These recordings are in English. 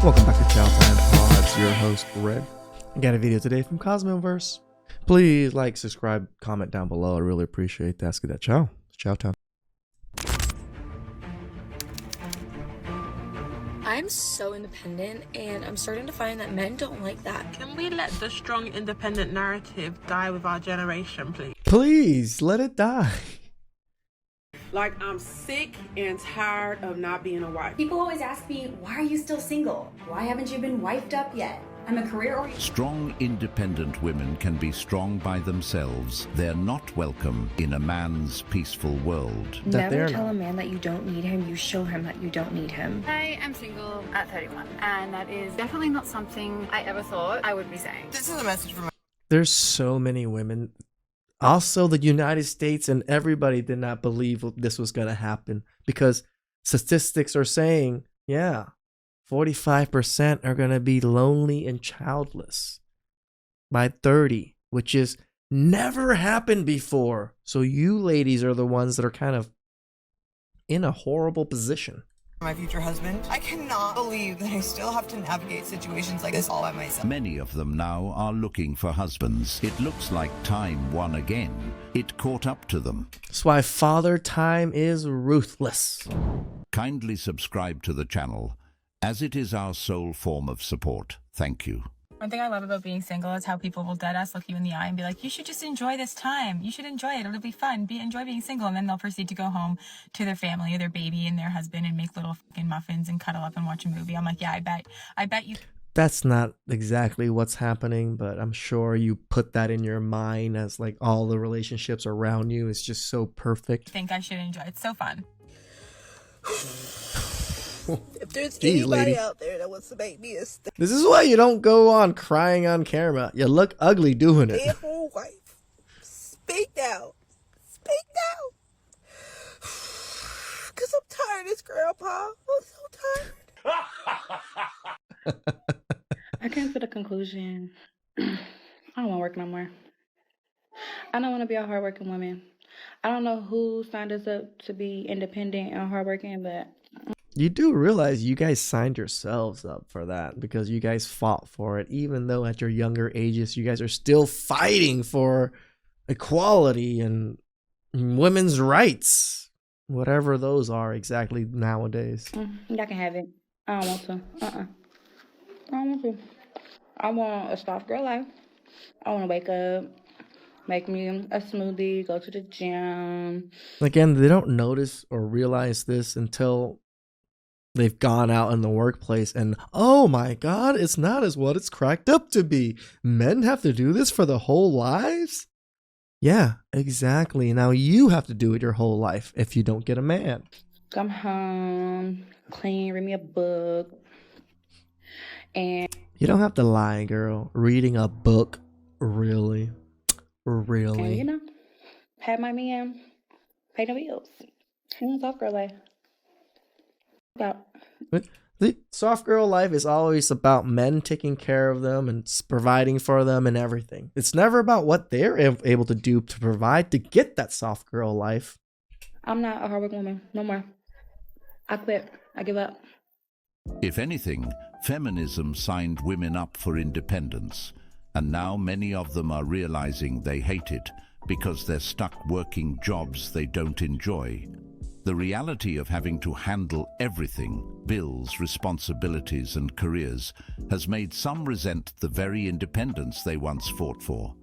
Welcome back to Chow Time Pods, your host, Red. I got a video today from Cosmoverse. Please like, subscribe, comment down below. I really appreciate that. Let's get that chow. Chow time. I'm so independent, and I'm starting to find that men don't like that. Can we let the strong independent narrative die with our generation, please? Please, let it die. Like, I'm sick and tired of not being a wife. People always ask me, why are you still single? Why haven't you been wifed up yet? I'm a career-oriented. Strong, independent women can be strong by themselves. They're not welcome in a man's peaceful world. Never tell a man that you don't need him. You show him that you don't need him. I am single at 31, and that is definitely not something I ever thought I would be saying. This is a message from There's so many women. Also, the United States and everybody did not believe this was going to happen because statistics are saying, 45% are going to be lonely and childless by 30, which is never happened before. So you ladies are the ones that are kind of in a horrible position. my future husband. I cannot believe that I still have to navigate situations like this all by myself. Many of them now are looking for husbands. It looks like time won again. It caught up to them. That's why Father Time is ruthless. Kindly subscribe to the channel, as it is our sole form of support. Thank you. One thing I love about being single is how people will dead ass look you in the eye and be like, you should just enjoy this time. You should enjoy it. It'll be fun. Enjoy being single. And then they'll proceed to go home to their family, their baby and their husband and make little fucking muffins and cuddle up and watch a movie. I'm like, yeah, I bet you. That's not exactly what's happening, but I'm sure you put that in your mind as like all the relationships around you is just so perfect. Think I should enjoy it. It's so fun. If there's Jeez, anybody lady out there that wants to make me a This is why you don't go on crying on camera. You look ugly doing it. stay-at-home wife, speak now. Speak now. Because I'm tired of this, Grandpa. I'm so tired. I came to the conclusion, I don't want to work no more. I don't want to be a hardworking woman. I don't know who signed us up to be independent and hardworking, but You do realize you guys signed yourselves up for that because you guys fought for it. Even though at your younger ages, you guys are still fighting for equality and women's rights. Whatever those are exactly nowadays. y'all can have it. I don't want to. I don't want to. I want a soft girl life. I want to wake up, make me a smoothie, go to the gym. Again, they don't notice or realize this until they've gone out in the workplace and, oh my God, it's not as what it's cracked up to be. Men have to do this for their whole lives? Yeah, exactly. Now you have to do it your whole life if you don't get a man. Come home, clean, read me a book. And You don't have to lie, girl. Reading a book, really? Really? you know, have my man pay the bills. Soft girl life. The soft girl life is always about men taking care of them and providing for them and everything. It's never about what they're able to do to provide to get that soft girl life. I'm not a hardworking woman. No more. I quit. I give up. If anything, feminism signed women up for independence, and now many of them are realizing they hate it because they're stuck working jobs they don't enjoy. The reality of having to handle everything, bills, responsibilities, and careers, has made some resent the very independence they once fought for.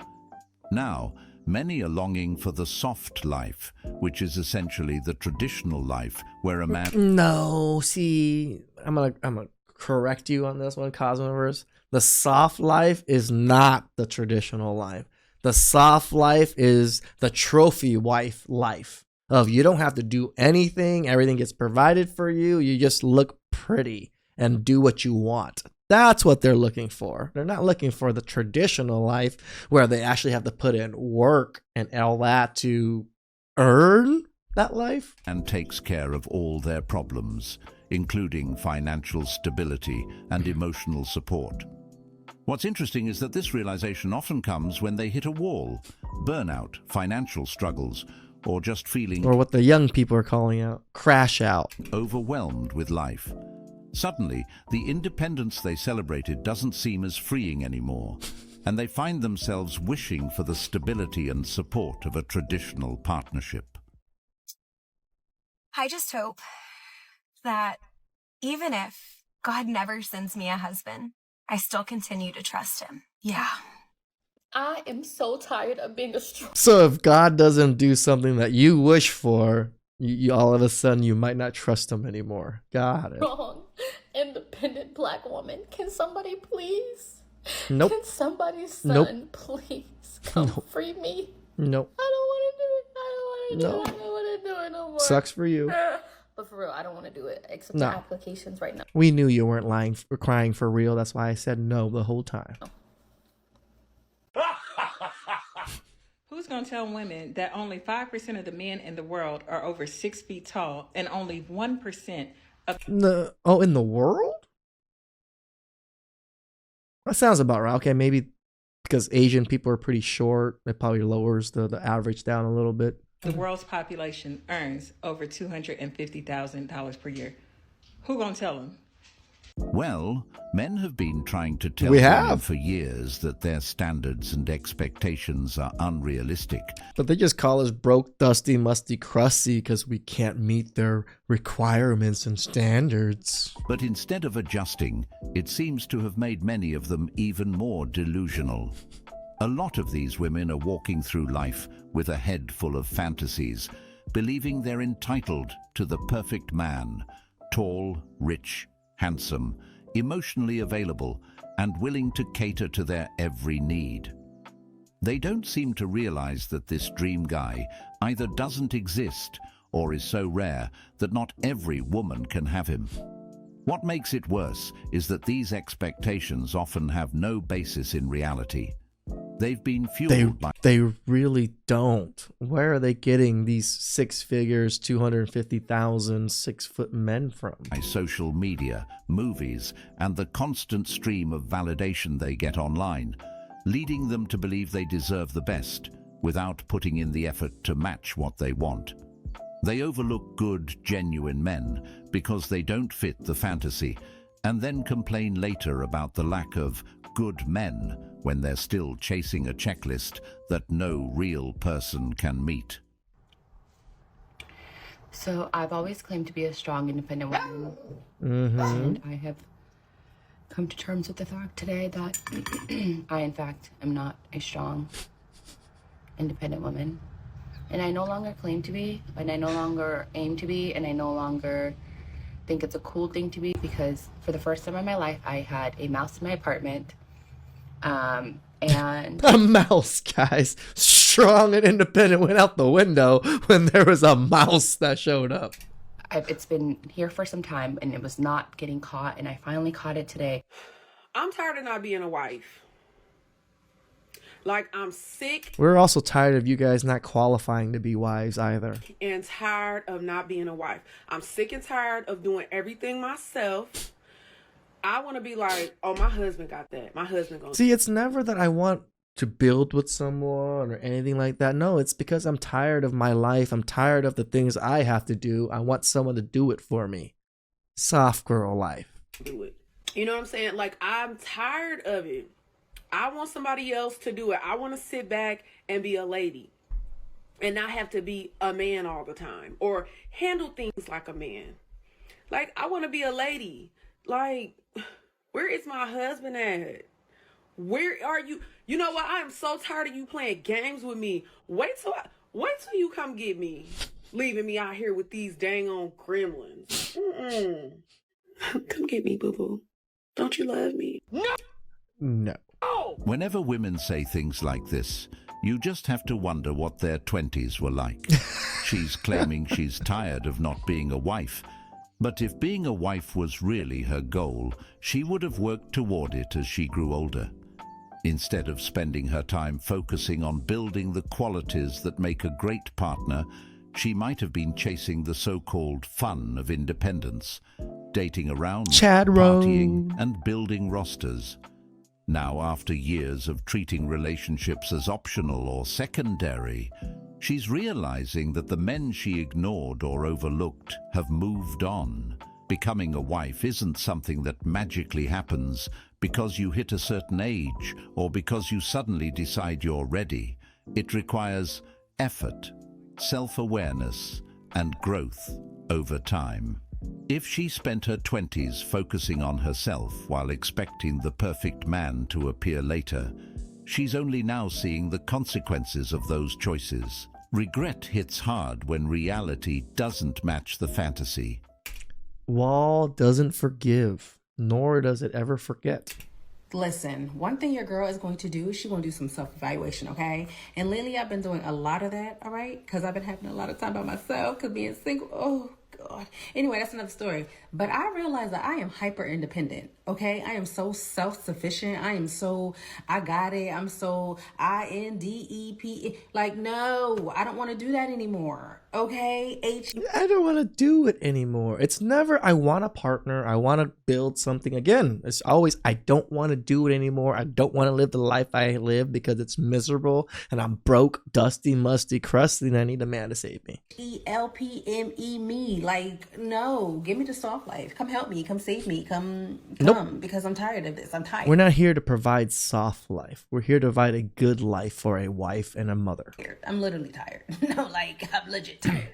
Now, many are longing for the soft life, which is essentially the traditional life where a man... No, see, I'm gonna correct you on this one, Cosmoverse. The soft life is not the traditional life. The soft life is the trophy wife life. Of you don't have to do anything, everything gets provided for you, you just look pretty and do what you want. That's what they're looking for. They're not looking for the traditional life where they actually have to put in work and all that to earn that life. And takes care of all their problems, including financial stability and emotional support. What's interesting is that this realization often comes when they hit a wall, burnout, financial struggles, or just feeling, or what the young people are calling out, crash out. overwhelmed with life. Suddenly, the independence they celebrated doesn't seem as freeing anymore, and they find themselves wishing for the stability and support of a traditional partnership. I just hope that even if God never sends me a husband, I still continue to trust him. Yeah. I am so tired of being a strong, So if God doesn't do something that you wish for, you all of a sudden you might not trust him anymore. Got it. independent black woman. Can somebody please? Nope. Can somebody's son Nope. please come Nope. free me? Nope. I don't want to do it. I don't want to do No. it. I don't want to do it no more. Sucks for you. But for real, I don't want to do it. Accept No. the applications right now. We knew you weren't lying or crying for real. That's why I said no the whole time. Who's going to tell women that only 5% of the men in the world are over 6 feet tall and only 1% of... In the world? That sounds about right. Okay, maybe because Asian people are pretty short, it probably lowers the average down a little bit. the world's population earns over $250,000 per year? Who going to tell them? Well, men have been trying to tell We women have. for years that their standards and expectations are unrealistic. But they just call us broke, dusty, musty, crusty because we can't meet their requirements and standards. But instead of adjusting, it seems to have made many of them even more delusional. A lot of these women are walking through life with a head full of fantasies, believing they're entitled to the perfect man, tall, rich, handsome, emotionally available, and willing to cater to their every need. They don't seem to realize that this dream guy either doesn't exist or is so rare that not every woman can have him. What makes it worse is that these expectations often have no basis in reality. They've been fueled by... They really don't. Where are they getting these six figures, 250,000 6-foot men from? By social media, movies, and the constant stream of validation they get online, leading them to believe they deserve the best without putting in the effort to match what they want. They overlook good, genuine men because they don't fit the fantasy, and then complain later about the lack of good men when they're still chasing a checklist that no real person can meet. So I've always claimed to be a strong, independent woman. Mm-hmm. And I have come to terms with the fact today that I, in fact, am not a strong, independent woman. And I no longer claim to be, and I no longer aim to be, and I no longer think it's a cool thing to be, because for the first time in my life, I had a mouse in my apartment. And a mouse, guys. Strong and independent went out the window when there was a mouse that showed up. It's been here for some time, and it was not getting caught, and I finally caught it today. I'm tired of not being a wife. Like, I'm sick. We're also tired of you guys not qualifying to be wives either. And tired of not being a wife. I'm sick and tired of doing everything myself. I want to be like, oh, my husband got that. My husband gonna... See, it's never that I want to build with someone or anything like that. No, it's because I'm tired of my life. I'm tired of the things I have to do. I want someone to do it for me. Soft girl life. Do it. You know what I'm saying? Like, I'm tired of it. I want somebody else to do it. I want to sit back and be a lady and not have to be a man all the time or handle things like a man. Like, I want to be a lady. Like, where is my husband at? Where are you? You know what? I am so tired of you playing games with me. Wait till you come get me. Leaving me out here with these dang on gremlins. Mm-mm. Come get me, boo-boo. Don't you love me? No. Whenever women say things like this, you just have to wonder what their 20s were like. She's claiming she's tired of not being a wife. But if being a wife was really her goal, she would have worked toward it as she grew older. Instead of spending her time focusing on building the qualities that make a great partner, she might have been chasing the so-called fun of independence, dating around, partying, and building rosters. Now, after years of treating relationships as optional or secondary, she's realizing that the men she ignored or overlooked have moved on, Becoming a wife isn't something that magically happens because you hit a certain age or because you suddenly decide you're ready. It requires effort, self-awareness, and growth over time. If she spent her 20s focusing on herself while expecting the perfect man to appear later, she's only now seeing the consequences of those choices. Regret hits hard when reality doesn't match the fantasy. Wall doesn't forgive, nor does it ever forget. Listen, one thing your girl is going to do is she's going to do some self-evaluation, okay? And lately I've been doing a lot of that, all right? Because I've been having a lot of time by myself because being single, oh, God. Anyway, that's another story. But I realize that I am hyper independent, okay? I am so self-sufficient. I got it. I'm so INDEPE. Like, no, I don't want to do that anymore, okay? I don't want to do it anymore. It's never, I want a partner. I want to build something. Again, it's always, I don't want to do it anymore. I don't want to live the life I live because it's miserable and I'm broke, dusty, musty, crusty, and I need a man to save me. ELPME me. Like, no, give me the soft life. Come help me. Come save me. Come, Nope. because I'm tired of this. I'm tired. We're not here to provide soft life. We're here to provide a good life for a wife and a mother. I'm literally tired. No, like, I'm legit tired.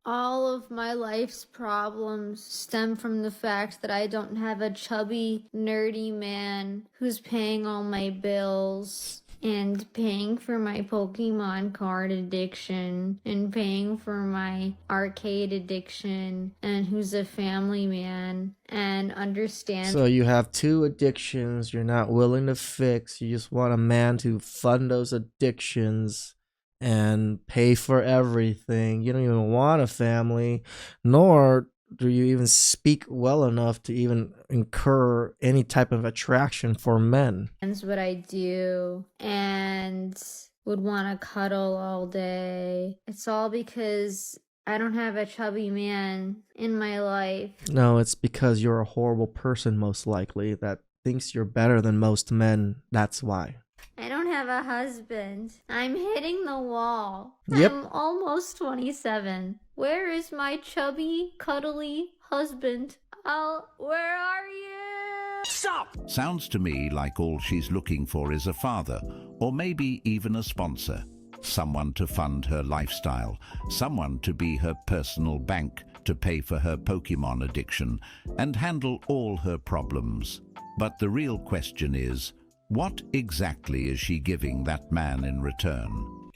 All of my life's problems stem from the fact that I don't have a chubby, nerdy man who's paying all my bills and paying for my Pokemon card addiction and paying for my arcade addiction and who's a family man and understands. So you have two addictions you're not willing to fix. You just want a man to fund those addictions and pay for everything. You don't even want a family, nor do you even speak well enough to even incur any type of attraction for men. That's what I do and would want to cuddle all day. It's all because I don't have a chubby man in my life. No, it's because you're a horrible person, most likely, that thinks you're better than most men. That's why. I don't have a husband. I'm hitting the wall. Yep. I'm almost 27. Where is my chubby, cuddly husband? Where are you? Stop! Sounds to me like all she's looking for is a father, or maybe even a sponsor. Someone to fund her lifestyle, someone to be her personal bank, to pay for her Pokemon addiction, and handle all her problems. But the real question is, what exactly is she giving that man in return?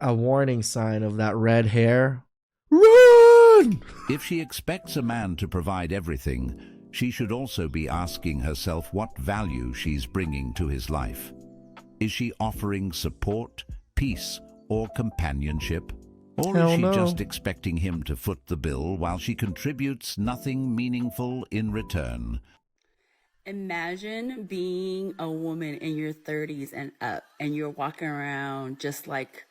A warning sign of that red hair. Run! If she expects a man to provide everything, she should also be asking herself what value she's bringing to his life. Is she offering support, peace, or companionship? Or is she just expecting him to foot the bill while she contributes nothing meaningful in return? Imagine being a woman in your 30s and up, and you're walking around just like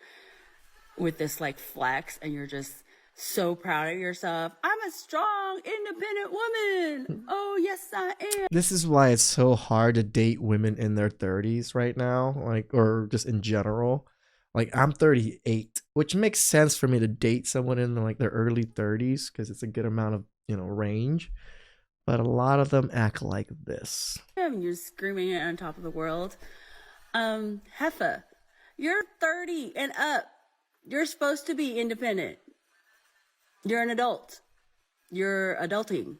with this like flex, and you're just so proud of yourself. I'm a strong, independent woman. Oh, yes, I am. This is why it's so hard to date women in their 30s right now, like, or just in general. Like, I'm 38, which makes sense for me to date someone in like their early 30s because it's a good amount of, range. But a lot of them act like this. You're screaming it on top of the world. Heffa, you're 30 and up. You're supposed to be independent. You're an adult. You're adulting.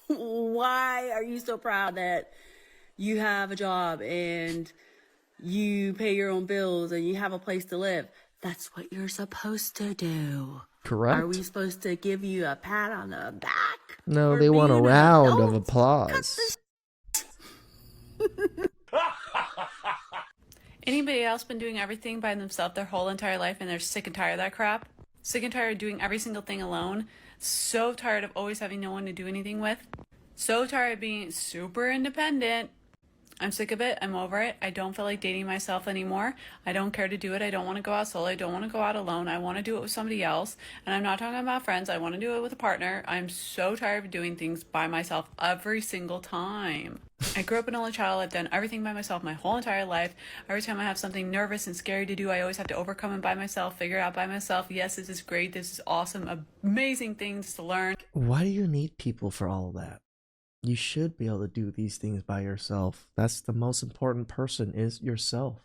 Why are you so proud that you have a job and you pay your own bills and you have a place to live? That's what you're supposed to do. Correct. Are we supposed to give you a pat on the back? No, they want a round of applause. Anybody else been doing everything by themselves their whole entire life and they're sick and tired of that crap? Sick and tired of doing every single thing alone? So tired of always having no one to do anything with? So tired of being super independent? I'm sick of it. I'm over it. I don't feel like dating myself anymore. I don't care to do it. I don't want to go out solo. I don't want to go out alone. I want to do it with somebody else. And I'm not talking about friends. I want to do it with a partner. I'm so tired of doing things by myself every single time. I grew up an only child. I've done everything by myself my whole entire life. Every time I have something nervous and scary to do, I always have to overcome it by myself, figure it out by myself. Yes, this is great. This is awesome. Amazing things to learn. Why do you need people for all of that? You should be able to do these things by yourself. That's the most important person, is yourself.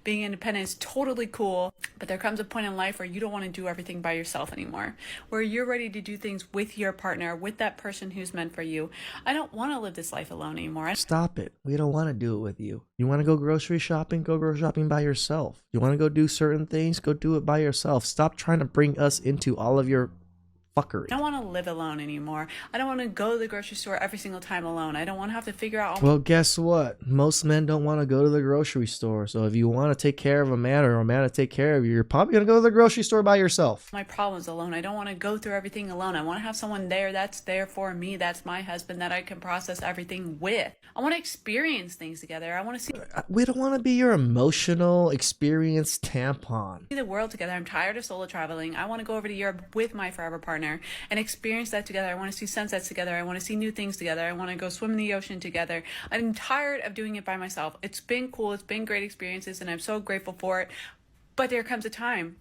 Being independent is totally cool, but there comes a point in life where you don't want to do everything by yourself anymore, where you're ready to do things with your partner, with that person who's meant for you. I don't want to live this life alone anymore. Stop it. We don't want to do it with you. You want to go grocery shopping? Go grocery shopping by yourself. You want to go do certain things? Go do it by yourself. Stop trying to bring us into all of your fuckery. I don't want to live alone anymore. I don't want to go to the grocery store every single time alone. I don't want to have to figure out Well, guess what? Most men don't want to go to the grocery store. So if you want to take care of a man or a man to take care of you, you're probably going to go to the grocery store by yourself. my problems alone. I don't want to go through everything alone. I want to have someone there that's there for me. That's my husband that I can process everything with. I want to experience things together. I want to see We don't want to be your emotional experience tampon. the world together. I'm tired of solo traveling. I want to go over to Europe with my forever partner and experience that together. I want to see sunsets together. I want to see new things together. I want to go swim in the ocean together. I'm tired of doing it by myself. It's been cool. It's been great experiences and I'm so grateful for it. But there comes a time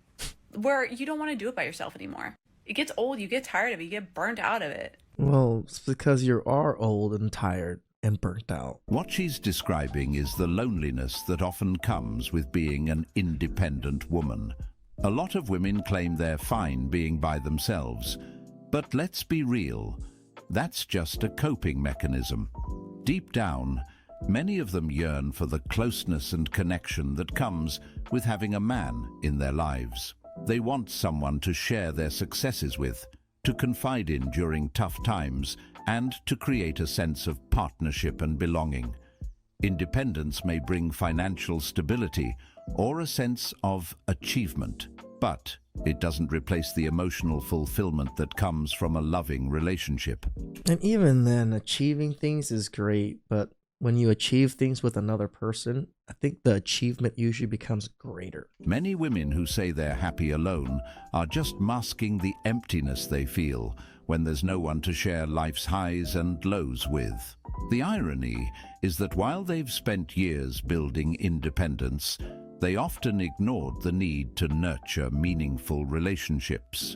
where you don't want to do it by yourself anymore. It gets old. You get tired of it. You get burnt out of it. Well, it's because you are old and tired and burnt out. What she's describing is the loneliness that often comes with being an independent woman. A lot of women claim they're fine being by themselves, but let's be real, that's just a coping mechanism. Deep down, many of them yearn for the closeness and connection that comes with having a man in their lives. They want someone to share their successes with, to confide in during tough times, and to create a sense of partnership and belonging. Independence may bring financial stability or a sense of achievement, but it doesn't replace the emotional fulfillment that comes from a loving relationship. And even then, achieving things is great, but when you achieve things with another person, I think the achievement usually becomes greater. Many women who say they're happy alone are just masking the emptiness they feel when there's no one to share life's highs and lows with. The irony is that while they've spent years building independence, they often ignored the need to nurture meaningful relationships.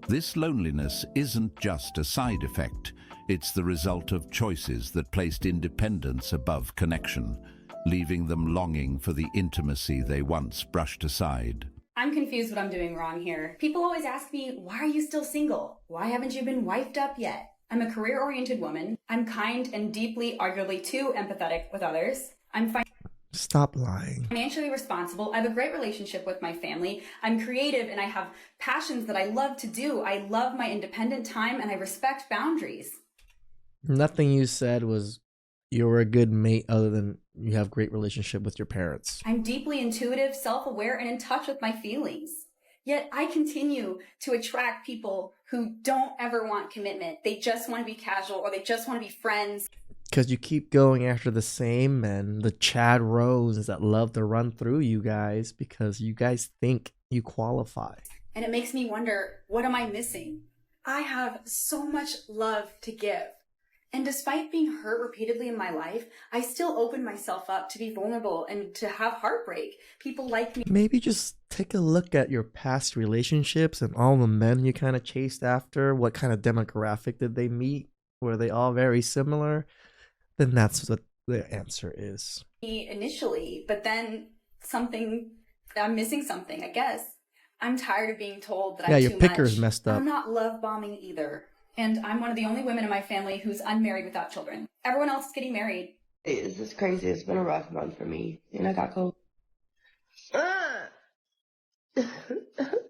This loneliness isn't just a side effect, it's the result of choices that placed independence above connection, leaving them longing for the intimacy they once brushed aside. I'm confused what I'm doing wrong here. People always ask me, why are you still single? Why haven't you been wifed up yet? I'm a career-oriented woman. I'm kind and deeply, arguably too empathetic with others. I'm Stop lying. financially responsible. I have a great relationship with my family. I'm creative and I have passions that I love to do. I love my independent time and I respect boundaries. Nothing you said was you were a good mate other than you have great relationship with your parents. I'm deeply intuitive, self-aware, and in touch with my feelings. Yet I continue to attract people who don't ever want commitment. They just want to be casual or they just want to be friends. Because you keep going after the same men, the Chad Rose that love to run through you guys because you guys think you qualify. And it makes me wonder, what am I missing? I have so much love to give. And despite being hurt repeatedly in my life, I still open myself up to be vulnerable and to have heartbreak. People like me. Maybe just take a look at your past relationships and all the men you kind of chased after. What kind of demographic did they meet? Were they all very similar? Then that's what the answer is. Initially, but then I'm missing something, I guess. I'm tired of being told that I'm too much. Yeah, your picker's messed up. I'm not love bombing either. And I'm one of the only women in my family who's unmarried without children. Everyone else is getting married. It's just crazy. It's been a rough month for me. And I got cold.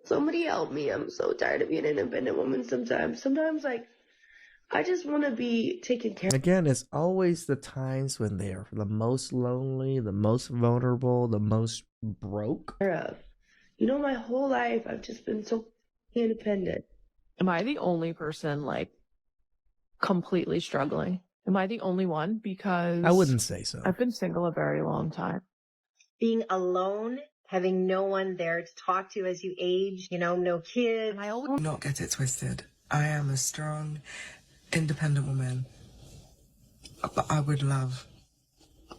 Somebody help me. I'm so tired of being an independent woman sometimes. Sometimes, I just want to be taken care of. Again, it's always the times when they're the most lonely, the most vulnerable, the most broke. My whole life, I've just been so independent. Am I the only person, completely struggling? Am I the only one? Because I wouldn't say so. I've been single a very long time. Being alone, having no one there to talk to as you age, no kids. Don't get it twisted. I am a strong, independent woman. But I would love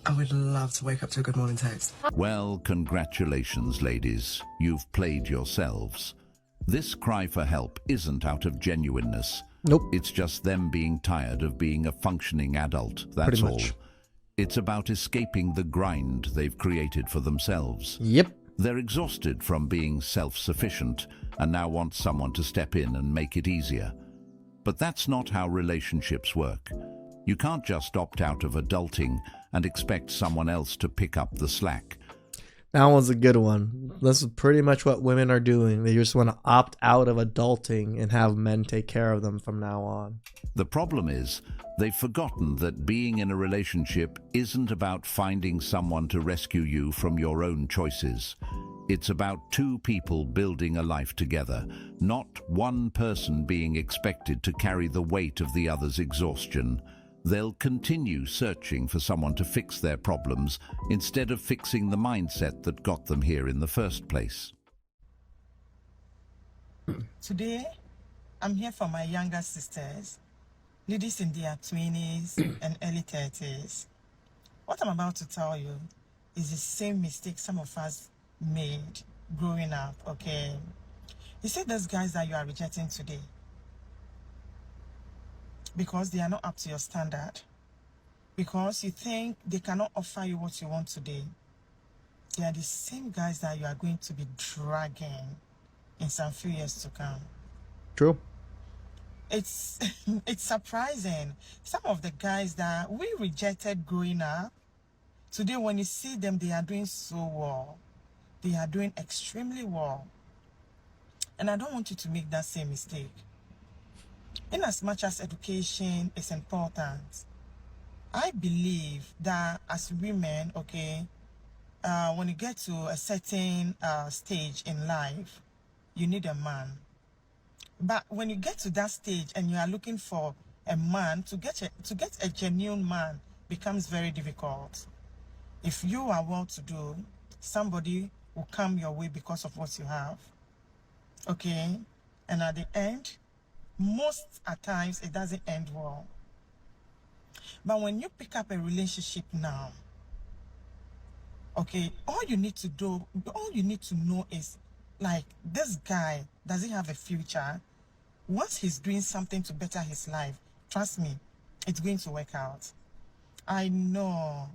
to wake up to a good morning text. Well, congratulations, ladies. You've played yourselves. This cry for help isn't out of genuineness. Nope. It's just them being tired of being a functioning adult, that's Pretty all. much. It's about escaping the grind they've created for themselves. Yep. They're exhausted from being self-sufficient and now want someone to step in and make it easier. But that's not how relationships work. You can't just opt out of adulting and expect someone else to pick up the slack. That one's a good one. This is pretty much what women are doing. They just want to opt out of adulting and have men take care of them from now on. The problem is, they've forgotten that being in a relationship isn't about finding someone to rescue you from your own choices. It's about two people building a life together, not one person being expected to carry the weight of the other's exhaustion. They'll continue searching for someone to fix their problems instead of fixing the mindset that got them here in the first place. Today, I'm here for my younger sisters, ladies in their 20s and early 30s. What I'm about to tell you is the same mistake some of us made growing up, okay? You see those guys that you are rejecting today because they are not up to your standard, because you think they cannot offer you what you want today. They are the same guys that you are going to be dragging in some few years to come. True. It's surprising. Some of the guys that we rejected growing up, today when you see them, they are doing so well. They are doing extremely well. And I don't want you to make that same mistake. In as much as education is important, I believe that as women, okay, when you get to a certain stage in life, you need a man. But when you get to that stage and you are looking for a man, to get a genuine man becomes very difficult. If you are well-to-do, somebody will come your way because of what you have. Okay? And at the end, most at times, it doesn't end well. But when you pick up a relationship now, okay, all you need to know is, like, this guy, does he have a future? Once he's doing something to better his life, trust me, it's going to work out. I know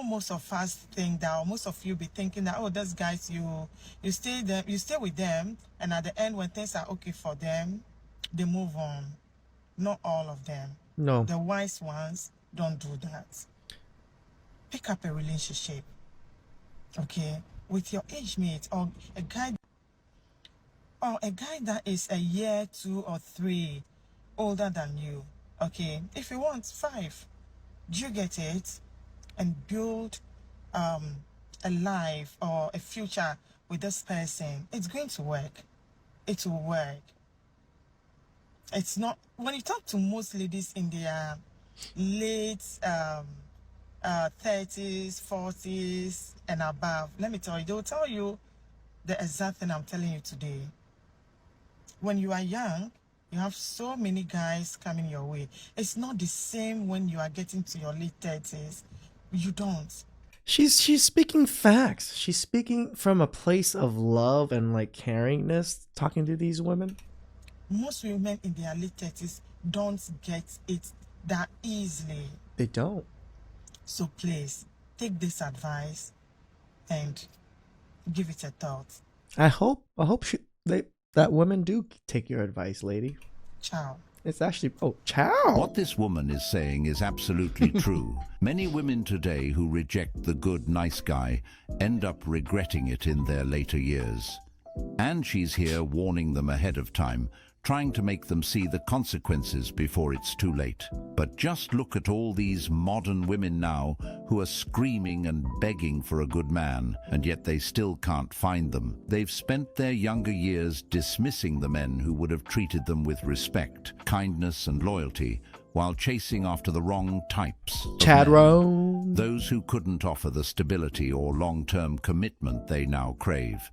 most of us think that, or most of you be thinking that, oh, those guys, you stay with them, and at the end, when things are okay for them, they move on. Not all of them. No. The wise ones don't do that. Pick up a relationship, okay, with your age mate, or a guy that is a year, 2 or 3 older than you, okay? If you want 5, do you get it? And build a life or a future with this person. It's going to work. It will work. It's not, when you talk to most ladies in their late 30s, 40s and above, let me tell you, they will tell you the exact thing I'm telling you today. When you are young, you have so many guys coming your way. It's not the same when you are getting to your late 30s. You don't. She's speaking facts. She's speaking from a place of love and like caringness, talking to these women. Most women in their late 30s don't get it that easily. They don't. So please, take this advice and give it a thought. I hope that women do take your advice, lady. Ciao. It's actually, ciao. What this woman is saying is absolutely true. Many women today who reject the good, nice guy end up regretting it in their later years. And she's here warning them ahead of time, trying to make them see the consequences before it's too late. But just look at all these modern women now who are screaming and begging for a good man, and yet they still can't find them. They've spent their younger years dismissing the men who would have treated them with respect, kindness and loyalty, while chasing after the wrong types of men. Those who couldn't offer the stability or long-term commitment they now crave.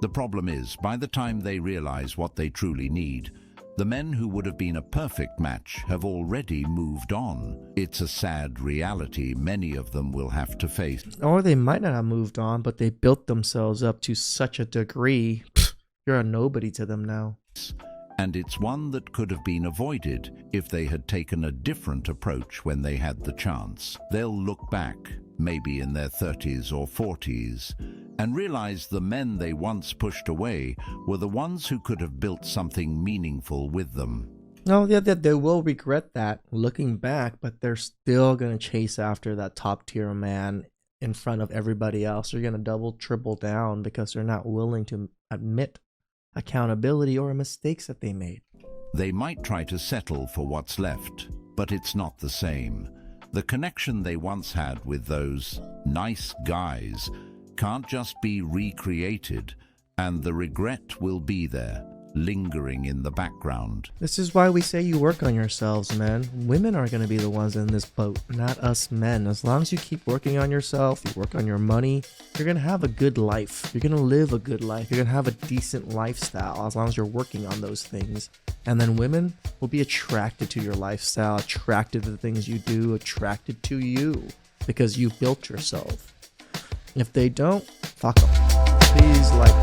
The problem is, by the time they realize what they truly need, The men who would have been a perfect match have already moved on. It's a sad reality many of them will have to face. Or they might not have moved on, but they built themselves up to such a degree. You're a nobody to them now. And it's one that could have been avoided if they had taken a different approach when they had the chance. They'll look back, maybe in their 30s or 40s, and realize the men they once pushed away were the ones who could have built something meaningful with them. No, they will regret that looking back, but they're still going to chase after that top tier man in front of everybody else. They're going to double, triple down because they're not willing to admit accountability or mistakes that they made. They might try to settle for what's left, but it's not the same. The connection they once had with those nice guys can't just be recreated, and the regret will be there, lingering in the background. This is why we say you work on yourselves, men. Women are going to be the ones in this boat, not us men. As long as you keep working on yourself, you work on your money, you're going to have a good life. You're going to live a good life. You're going to have a decent lifestyle as long as you're working on those things. And then women will be attracted to your lifestyle, attracted to the things you do, attracted to you because you built yourself. If they don't, fuck them. Please like